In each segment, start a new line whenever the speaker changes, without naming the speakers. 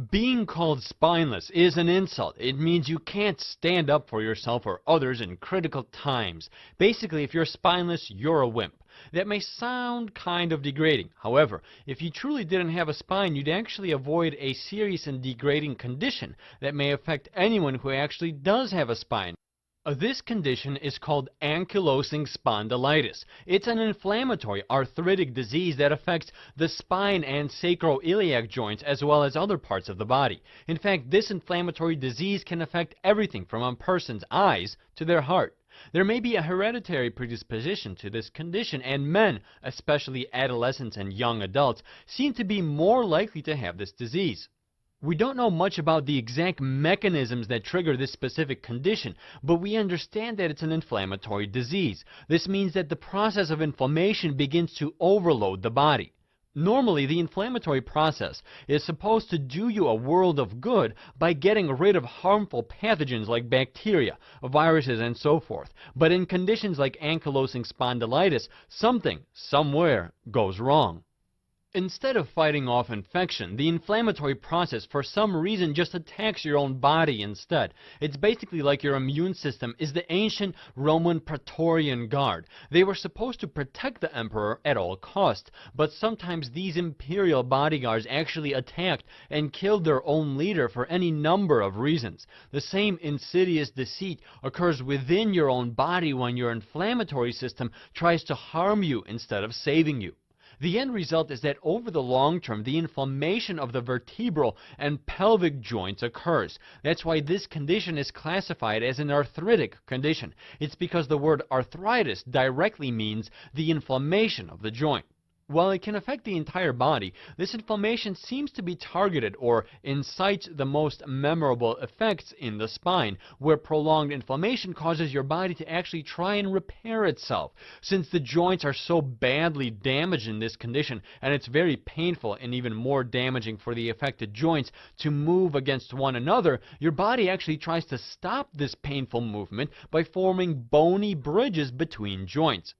Being called spineless is an insult. It means you can't stand up for yourself or others in critical times. Basically, if you're spineless, you're a wimp. That may sound kind of degrading. However, if you truly didn't have a spine, you'd actually avoid a serious and degrading condition that may affect anyone who actually does have a spine. This condition is called ankylosing spondylitis. It's an inflammatory arthritic disease that affects the spine and sacroiliac joints as well as other parts of the body. In fact, this inflammatory disease can affect everything from a person's eyes to their heart. There may be a hereditary predisposition to this condition, and men, especially adolescents and young adults, seem to be more likely to have this disease. We don't know much about the exact mechanisms that trigger this specific condition, but we understand that it's an inflammatory disease. This means that the process of inflammation begins to overload the body. Normally, the inflammatory process is supposed to do you a world of good by getting rid of harmful pathogens like bacteria, viruses, and so forth. But in conditions like ankylosing spondylitis, something, somewhere, goes wrong. Instead of fighting off infection, the inflammatory process for some reason just attacks your own body instead. It's basically like your immune system is the ancient Roman Praetorian Guard. They were supposed to protect the emperor at all costs, but sometimes these imperial bodyguards actually attacked and killed their own leader for any number of reasons. The same insidious deceit occurs within your own body when your inflammatory system tries to harm you instead of saving you. The end result is that over the long term, the inflammation of the vertebral and pelvic joints occurs. That's why this condition is classified as an arthritic condition. It's because the word arthritis directly means the inflammation of the joint. While it can affect the entire body, this inflammation seems to be targeted or incites the most memorable effects in the spine, where prolonged inflammation causes your body to actually try and repair itself. Since the joints are so badly damaged in this condition, and it's very painful and even more damaging for the affected joints to move against one another, your body actually tries to stop this painful movement by forming bony bridges between joints.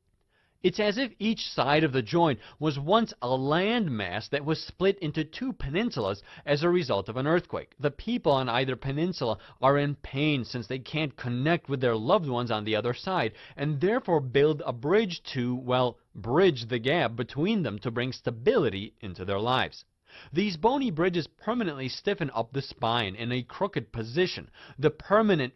It's as if each side of the joint was once a landmass that was split into two peninsulas as a result of an earthquake. The people on either peninsula are in pain since they can't connect with their loved ones on the other side, and therefore build a bridge to, well, bridge the gap between them to bring stability into their lives. These bony bridges permanently stiffen up the spine in a crooked position. The permanent